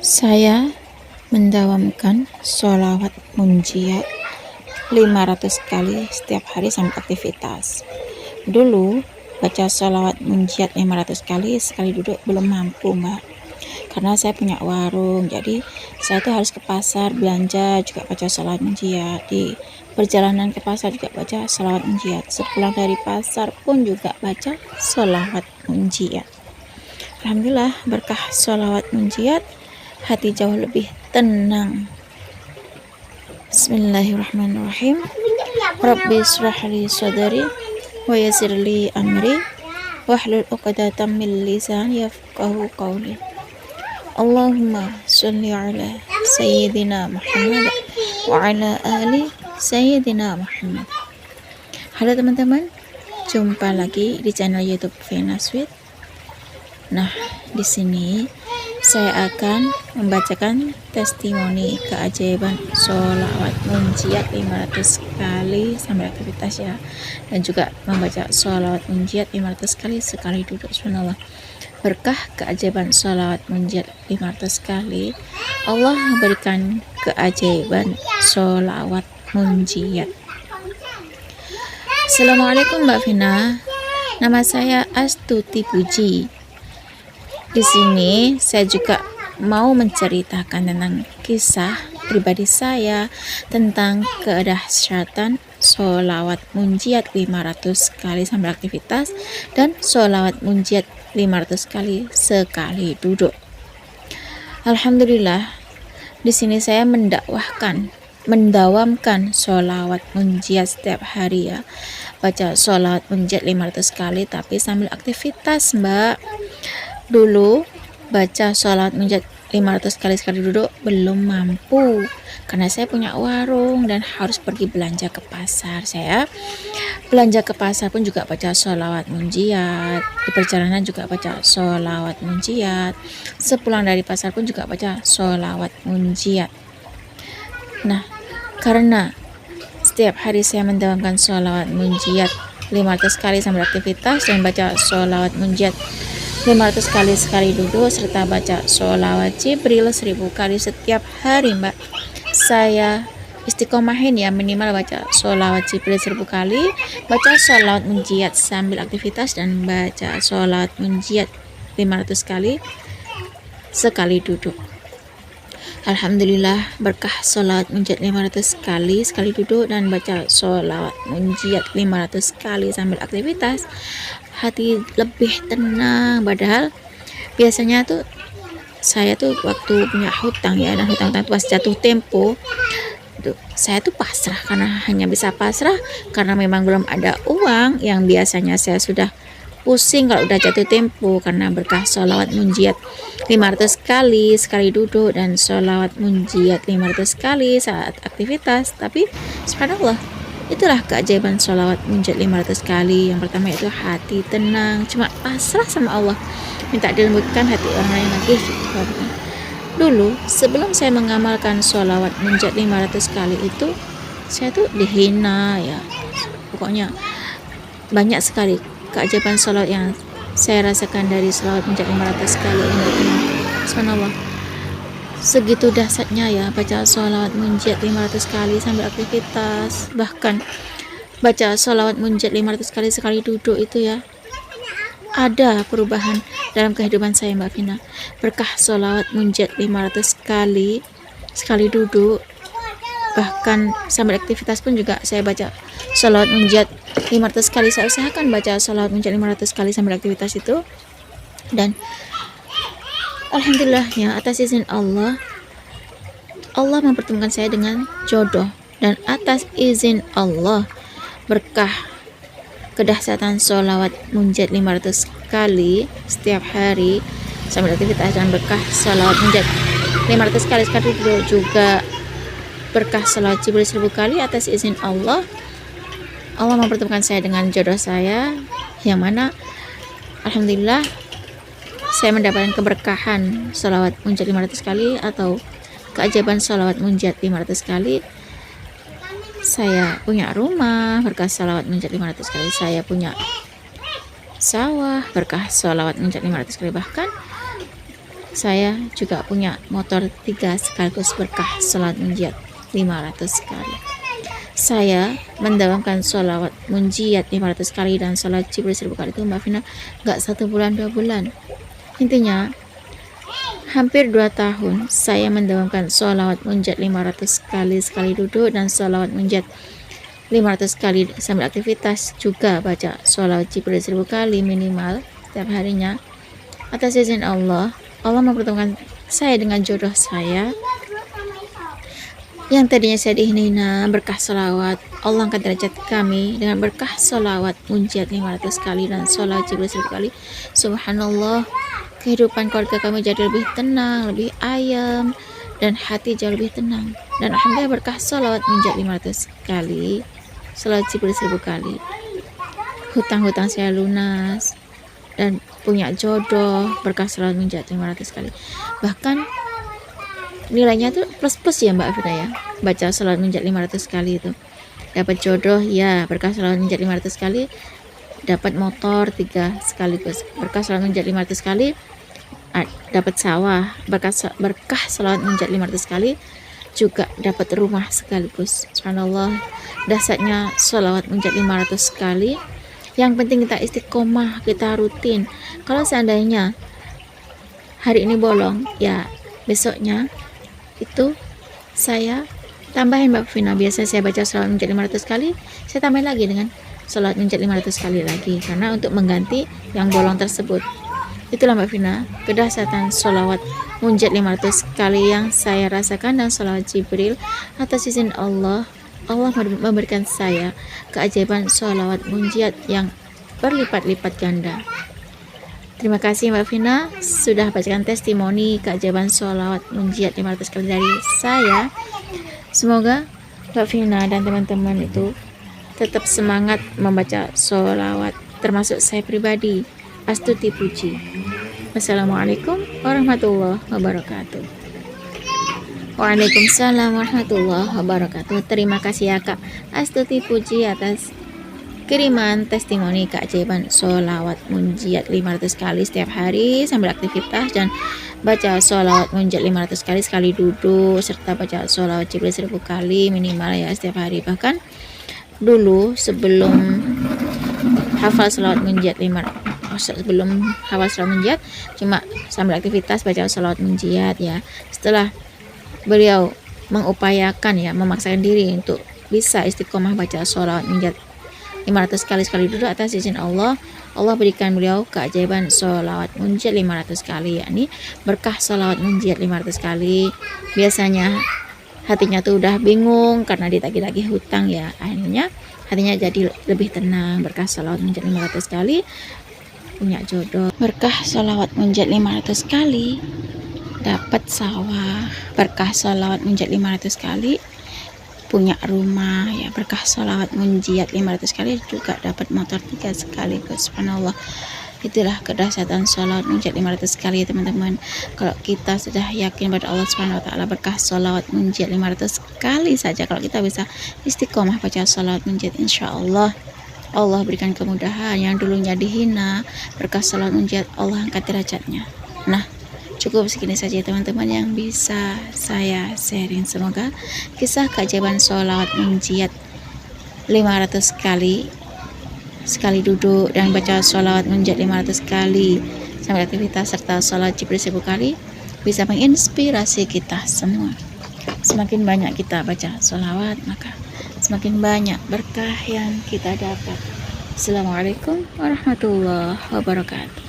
Saya mendawamkan sholawat munjiat 500 kali setiap hari sampai aktivitas. Dulu baca sholawat munjiat 500 kali sekali duduk belum mampu, Mbak. Karena saya punya warung, jadi saya tuh harus ke pasar belanja juga baca sholawat munjiat. Di perjalanan ke pasar juga baca sholawat munjiat. Sepulang dari pasar pun juga baca sholawat munjiat. Alhamdulillah berkah sholawat munjiat, hati jauh lebih tenang. Bismillahirrahmanirrahim. Rabbi shrah li sadri wa yassir li amri wahlul 'uqdatam min lisani yafqahu qawli. Allahumma sholli ala sayyidina Muhammad wa ala ali sayyidina Muhammad. Halo teman-teman, jumpa lagi di channel YouTube Vena Sweet. Nah, di sini saya akan membacakan testimoni keajaiban sholawat munjiat 500 kali sambil aktivitas ya, dan juga membaca sholawat munjiat 500 kali sekali duduk. Subhanallah, berkah keajaiban sholawat munjiat 500 kali, Allah memberikan keajaiban sholawat munjiat. Assalamualaikum Mbak Vina, nama saya Astuti Puji. Di sini saya juga mau menceritakan tentang kisah pribadi saya tentang kedahsyatan sholawat munjiat 500 kali sambil aktivitas dan sholawat munjiat 500 kali sekali duduk. Alhamdulillah, di sini saya mendawamkan sholawat munjiat setiap hari ya. Baca sholawat munjiat 500 kali tapi sambil aktivitas, Mbak. Dulu baca sholawat munjiat 500 kali sekali duduk belum mampu karena saya punya warung dan harus pergi belanja ke pasar. Saya belanja ke pasar pun juga baca sholawat munjiat, di perjalanan juga baca sholawat munjiat, sepulang dari pasar pun juga baca sholawat munjiat. Nah, karena setiap hari saya mendawamkan sholawat munjiat 500 kali sambil aktivitas dan baca sholawat munjiat 500 kali sekali duduk serta baca sholawat Jibril 1000 kali setiap hari, Mbak. Saya istiqomahin ya, minimal baca sholawat Jibril 1000 kali, baca sholawat munjiat sambil aktivitas, dan baca sholawat munjiat 500 kali sekali duduk. Alhamdulillah, berkah sholawat munjiat 500 kali sekali duduk dan baca sholawat munjiat 500 kali sambil aktivitas, hati lebih tenang. Padahal biasanya tuh saya tuh waktu punya hutang ya, dan hutang pas jatuh tempo tuh, saya tuh pasrah, karena hanya bisa pasrah karena memang belum ada uang. Yang biasanya saya sudah pusing kalau udah jatuh tempo, karena berkah sholawat munjiat 500 kali sekali duduk dan sholawat munjiat 500 kali saat aktivitas. Tapi subhanallah, itulah keajaiban sholawat munjiat 500 kali. Yang pertama itu hati tenang, cuma pasrah sama Allah, minta dilembutkan hati orang lain lagi. Dulu sebelum saya mengamalkan sholawat munjiat 500 kali itu, saya tuh dihina ya. Pokoknya banyak sekali keajaiban sholawat yang saya rasakan dari sholawat munjiat 500 kali ini. Subhanallah, segitu dahsyatnya ya baca sholawat munjiat 500 kali sambil aktivitas. Bahkan baca sholawat munjiat 500 kali sekali duduk itu ya, ada perubahan dalam kehidupan saya, Mbak Vina. Berkah sholawat munjiat 500 kali sekali duduk, bahkan sambil aktivitas pun juga saya baca sholawat munjiat 500 kali. Saya usahakan baca sholawat munjiat 500 kali sambil aktivitas itu, dan alhamdulillah ya, atas izin Allah mempertemukan saya dengan jodoh, dan atas izin Allah berkah kedahsyatan sholawat munjiat 500 kali setiap hari sambil aktivitas dan berkah sholawat munjiat 500 kali sekali duduk, juga berkah sholawat Jibril 1000 kali. Atas izin Allah mempertemukan saya dengan jodoh saya, yang mana alhamdulillah saya mendapatkan keberkahan sholawat munjiat 500 kali atau keajaiban sholawat munjiat 500 kali. Saya punya rumah berkah sholawat munjiat 500 kali, saya punya sawah berkah sholawat munjiat 500 kali. Bahkan Saya juga punya motor 3 sekaligus berkah sholat munjiat 500 kali. Saya mendawamkan sholawat munjiat 500 kali dan sholat Jibril 1000 kali itu Mbak Vina gak 1 bulan 2 bulan. Intinya hampir 2 tahun saya mendawamkan sholawat munjiat 500 kali sekali duduk dan sholawat munjiat 500 kali sambil aktivitas, juga baca sholawat Jibril 1000 kali minimal setiap harinya. Atas izin Allah mempertemukan saya dengan jodoh saya yang tadinya saya dihina. Berkah sholawat Allah angkat derajat kami dengan berkah sholawat munjiat 500 kali dan sholawat Jibril 1000 kali. Subhanallah, kehidupan keluarga kami jadi lebih tenang, lebih ayam, dan hati jauh lebih tenang. Dan alhamdulillah berkah sholawat munjiat 500 kali, sholawat Jibril 1000 kali, hutang-hutang saya lunas dan punya jodoh berkah sholawat munjiat 500 kali. Bahkan nilainya tuh plus ya Mbak Vina ya, baca sholawat munjiat 500 kali itu dapat jodoh ya, berkah sholawat munjiat 500 kali dapat motor 3 sekaligus, berkah sholawat munjiat 500 kali dapat sawah, berkah sholawat munjiat 500 kali juga dapat rumah sekaligus. Subhanallah, dahsyatnya sholawat munjiat 500 kali. Yang penting kita istiqomah, kita rutin. Kalau seandainya hari ini bolong, ya besoknya itu saya tambahin Mbak Vina. Biasa saya baca sholawat munjiat 500 kali, saya tambahin lagi dengan sholawat munjiat 500 kali lagi, karena untuk mengganti yang bolong tersebut. Itulah Mbak Vina kedahsyatan sholawat munjiat 500 kali yang saya rasakan, dan sholawat Jibril. Atas izin Allah memberikan saya keajaiban sholawat munjiat yang berlipat-lipat ganda. Terima kasih Mbak Vina sudah bacakan testimoni keajaiban sholawat munjiat 500 kali dari saya. Semoga Mbak Vina dan teman-teman itu tetap semangat membaca sholawat, termasuk saya pribadi, Astuti Puji. Wassalamualaikum warahmatullahi wabarakatuh. Waalaikumsalam warahmatullahi wabarakatuh. Terima kasih ya Kak Astuti Puji atas kiriman testimoni keajaiban sholawat munjiat 500 kali setiap hari sambil aktivitas, dan baca sholawat munjiat 500 kali sekali duduk, serta baca sholawat Jibril 1000 kali minimal ya setiap hari. Bahkan dulu sebelum hafal sholawat munjiat cuma sambil aktivitas baca sholawat munjiat ya. Setelah beliau mengupayakan ya, memaksakan diri untuk bisa istiqomah baca sholawat munjiat 500 kali sekali duduk, atas izin Allah berikan beliau keajaiban sholawat munjiat 500 kali, yakni berkah sholawat munjiat 500 kali. Biasanya hatinya tuh udah bingung karena ditagih-tagih hutang ya, akhirnya hatinya jadi lebih tenang. Berkah sholawat munjiat 500 kali punya jodoh, berkah sholawat munjiat 500 kali dapat sawah, berkah sholawat munjiat 500 kali punya rumah ya, berkah sholawat munjiat 500 kali juga dapat motor 3 sekaligus. Subhanallah, itulah kedahsyatan sholawat munjiat 500 kali ya teman-teman. Kalau kita sudah yakin pada Allah Subhanahu wa taala, berkah sholawat munjiat 500 kali saja kalau kita bisa istiqomah baca sholawat munjiat, insya Allah berikan kemudahan. Yang dulunya dihina, berkah sholawat munjiat Allah angkat derajatnya. Nah, cukup segini saja teman-teman yang bisa saya sharing. Semoga kisah keajaiban sholawat munjiat 500 kali sekali duduk dan baca sholawat munjiat 500 kali sambil aktivitas, serta sholawat Jibril 1000 kali bisa menginspirasi kita semua. Semakin banyak kita baca sholawat, maka semakin banyak berkah yang kita dapat. Assalamualaikum warahmatullahi wabarakatuh.